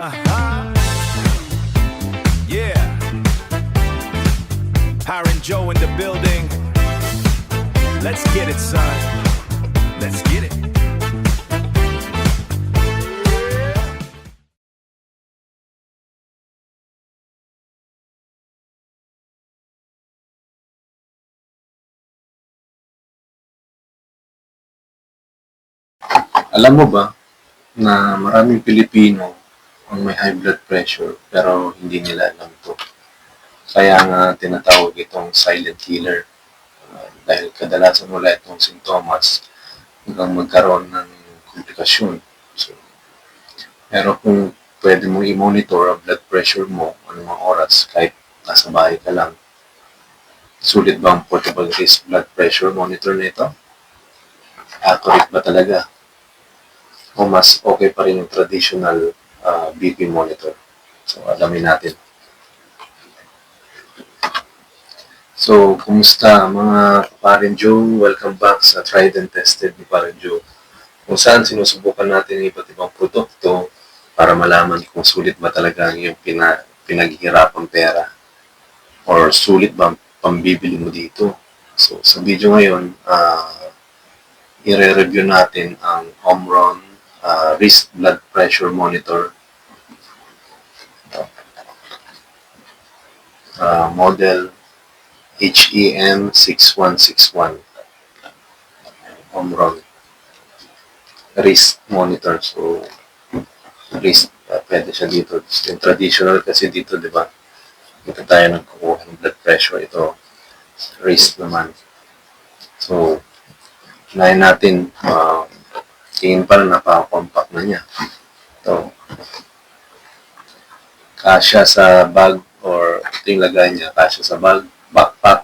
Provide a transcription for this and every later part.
Uh-huh. Yeah. Hiring Joe in the building. Let's get it, son. Let's get it. Alam mo ba na maraming Pilipino ang may high blood pressure pero hindi nila alam to. Kaya nga tinatawag itong silent killer. Dahil kadalasan wala itong sintomas hanggang magkaroon ng komplikasyon. So, pero kung pwede mong i-monitor ang blood pressure mo anumang oras kahit nasa bahay ka lang, sulit ba ang portable wrist blood pressure monitor na ito? Accurate ba talaga? O mas okay pa rin yung traditional BP monitor? So, alamin natin. So, kumusta mga Paren Joe? Welcome back sa Tried and Tested ni Paren Joe, kung saan sinusubukan natin ang iba't ibang produkto para malaman kung sulit ba talaga ang iyong pinaghihirapang pera or sulit ba ang pambibili mo dito. So, sa video ngayon, i-review natin ang Omron wrist blood pressure monitor model HEM6161 Omron wrist monitor. So, wrist, pwede siya dito. Yung traditional kasi dito, di ba? Dito tayo nagkukuha ng blood pressure. Ito, wrist naman. So, unahin natin, tingin pa lang napaka-compact na niya. Ito, kasya sa bag or ito yung lagay niya, kasya sa bag, backpack,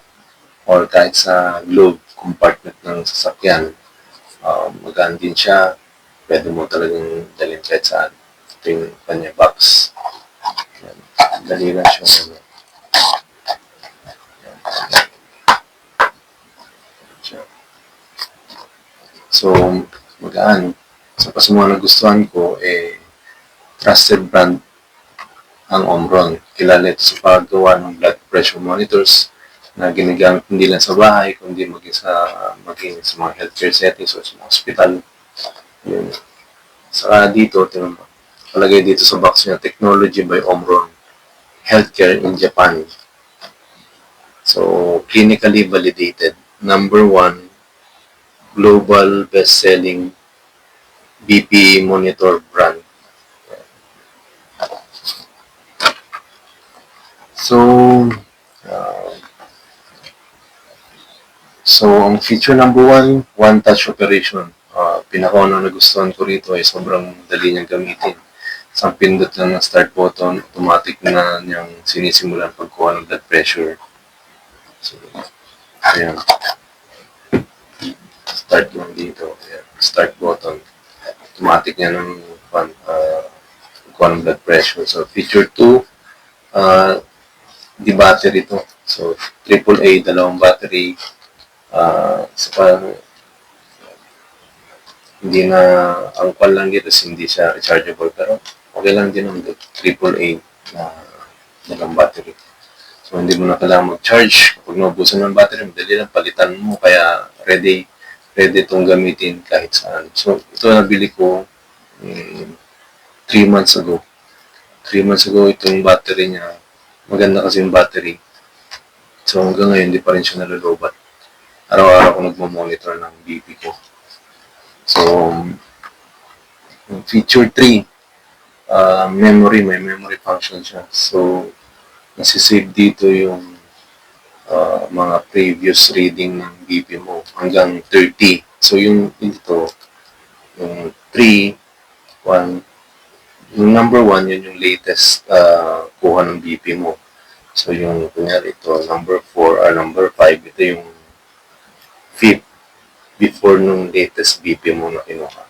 or kahit sa glove compartment ng sasakyan. Magaan din siya. Pwede mo talagang dalhin kahit saan. Ito yung kanya box. Yan. Dali lang siya. So, magaan. Sa mga nagustuhan ko, trusted brand ang Omron. Kilala ito sa paggawa ng blood pressure monitors na ginagamit hindi lang sa bahay, kundi maging sa mga healthcare settings o sa mga hospital. Yun. Saka dito, palagay dito sa box niya, Technology by Omron, Healthcare in Japan. So, clinically validated. Number 1, global best-selling BP monitor brand. So, ang feature number 1, one-touch operation. Pinakaunang nagustuhan ko rito ay sobrang dali niyang gamitin. Isang pindot lang ng start button, automatic na niyang sinisimulan pagkuha ng blood pressure. So, ayan. Start lang dito. Ayan. Start button. Automatic niya ng pagkuha ng blood pressure. So, feature 2, di battery to. So, AAA, dalawang battery. Hindi na, ang call lang dito, hindi siya rechargeable, pero okay lang din ang AAA na dalawang battery. So, hindi mo na kailangan mag-charge. Kapag naubusan ng battery, madali lang palitan mo, kaya ready itong gamitin kahit saan. So, ito nabili ko 3 months ago. 3 months ago, itong battery niya, maganda kasi yung battery. So, hanggang ngayon, hindi pa rin siya nalulubat. Araw-araw ko nagmo-monitor ng BP ko. So, feature 3, may memory function siya. So, nasisave dito yung mga previous reading ng BP mo hanggang 30. So, yung dito, yung 3, 1, yung number 1, yun yung latest kuha ng BP mo. So, yung kunyari ito, number 4 or number 5, ito yung 5th before nung latest BP mo na kinuha.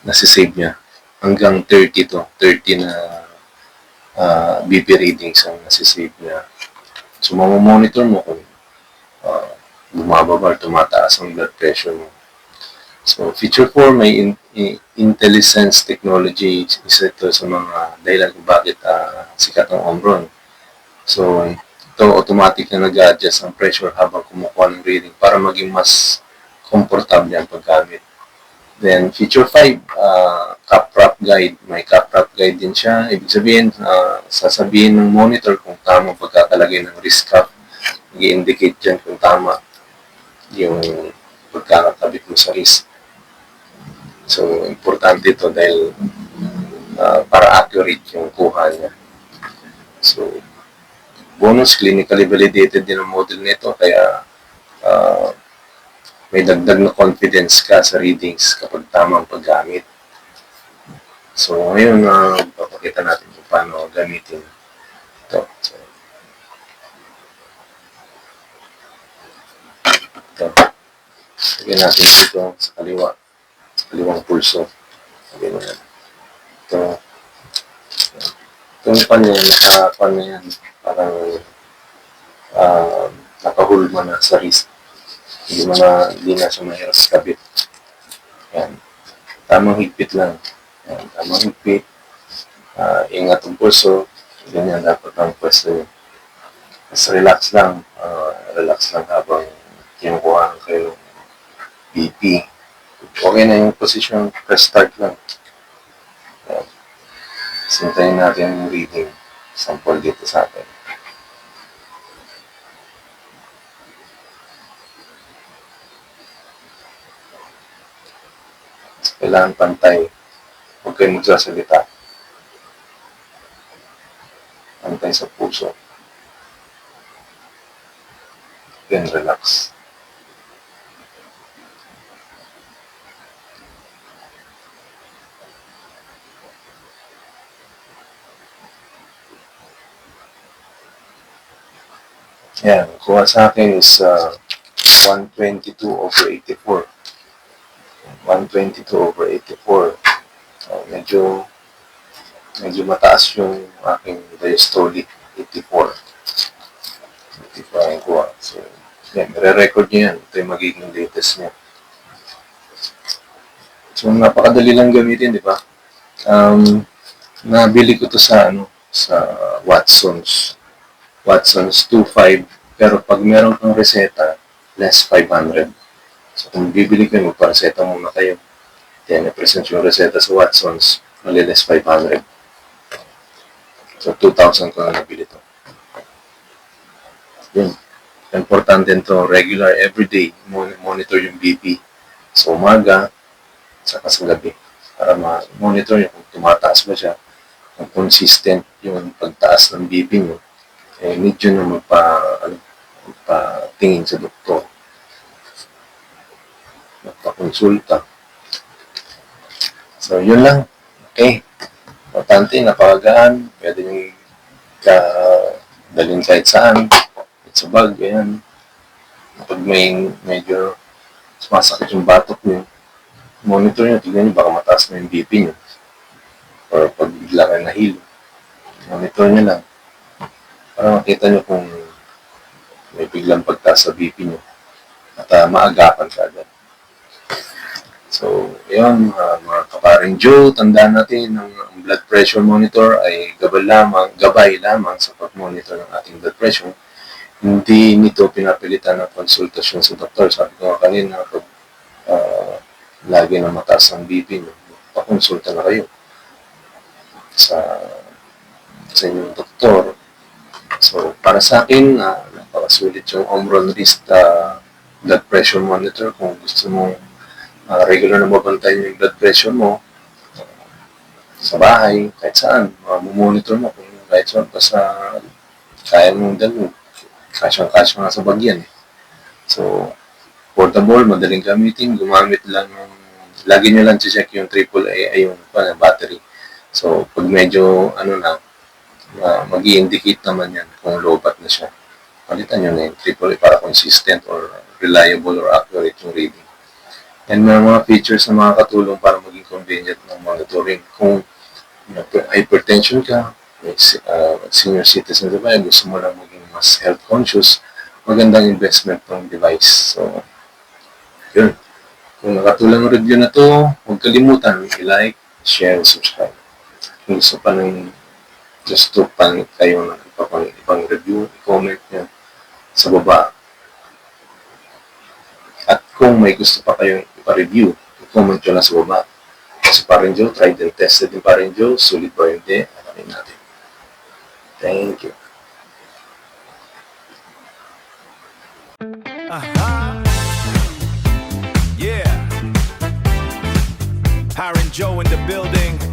Nasisave niya. Hanggang 30 to. 30 na BP readings ang nasisave niya. So, mamamonitor mo kung bumababa or tumataas ang blood pressure mo. So, feature 4, may IntelliSense technology. Isa ito sa mga dahilan kung bakit sikat ang Omron. So, ito automatic na nag-adjust ang pressure habang kumukuha ng reading para maging mas komportable ang paggamit. Then, feature 5, cap wrap guide. May cap wrap guide din siya. Ibig sabihin, sasabihin ng monitor kung tama pagkakalagay ng wrist cuff. Nag-indicate dyan kung tama yung pagkakabit mo sa wrist. So, importante ito dahil para accurate yung kuha niya. So, bonus, clinically validated din ang model nito. Kaya, may dagdag na confidence ka sa readings kapag tama ang paggamit. So, ngayon, papakita natin kung paano gamitin ito. So, ito. Lagyan natin dito sa kaliwang pulso. Lagyan mo yan. Ito. Itong pan yan, nakapan na yan. Parang nakahulma na sa wrist. Hindi na siya mahirap sa kabit. Yan. Tamang higpit lang. Yan. Tamang higpit. Ingat ang pulso. Ganyan dapat ang pwesto yun. Mas relax lang. Relax lang habang kinukuha kayo ng BP. Okay na yung position. Press start lang. Yan. Sintayin natin yung reading. Sample dito sa atin. Kailangan pantay. Huwag kayong magsasalita. Pantay sa puso. Then relax. Yan. Kuha sa akin is 122/84. 122/84. Medyo mataas yung aking diastolic. 84. 84 ang kuha. So, yan. Re-record nyo yan. Ito yung magiging latest niya. So, napakadali lang gamitin, di ba? Nabili ko to sa Watsons 2.5. Pero pag meron kang reseta, less 500. So, kung bibili kayo, magpareseta muna kayo. Then, i-present yung reseta sa Watsons, maliles 500. So, 2,000 ko na nabili ito. Yun. Importante ito, regular, everyday, monitor yung BP. So, umaga, saka sa gabi. Para ma-monitor nyo kung tumataas ba siya, kung consistent yung pagtaas ng BP nyo, need nyo na magpatingin sa doktor. Magpakonsulta. So, yun lang. Okay. Importante, napakagaan. Pwede nyo dalhin kahit saan. Sa bag, ganyan. Kapag medyo sumasakit yung batok nyo, monitor nyo, tignan nyo, baka mataas na yung BP nyo. Or pag bigla kayo nahilo, monitor nyo lang. Para makita nyo kung may biglang pagtaas sa BP nyo. At maagapan ka agad. So, yun, mga kaparing Joe, tandaan natin, ang blood pressure monitor ay gabay lamang sa pag-monitor ng ating blood pressure. Hindi nito pinapilitan ng konsultasyon sa doktor. Sabi ko kanina, pag lagi na mataas ang BP nyo, pakonsulta na kayo sa inyong doktor. So, para sa akin, napakasulit yung Omron wrist blood pressure monitor. Kung gusto mo regular na mabantayan yung blood pressure mo sa bahay, kahit saan, monitor mo kung kahit saan pa sa kaya mong dalhin. Kasyang-kasya nga sa bagyan. So, portable, madaling gamitin, gumamit lang lagi nyo lang check yung AAA ay yung battery. So, pag medyo mag-i-indicate naman yan kung low-bat na siya. Palitan nyo na yung AAA para consistent or reliable or accurate yung reading. And may mga features na makakatulong para maging convenient ng monitoring. Kung hypertension ka, senior citizen ba, gusto mo lang maging mas health conscious, magandang investment ng device. So, yun. Kung nakatulong ang review na to, huwag kalimutan i-like, share, subscribe. Kung gusto pa ng gusto pa kayo ng ibang review, comment nyo sa baba. At kung may gusto pa kayong ipa-review, i-comment nyo lang sa baba. Kasi Parin Joe, tried and tested yung Parin Joe, sulit ba hindi, alamin natin. Thank you. Yeah. Hiring Joe in the building.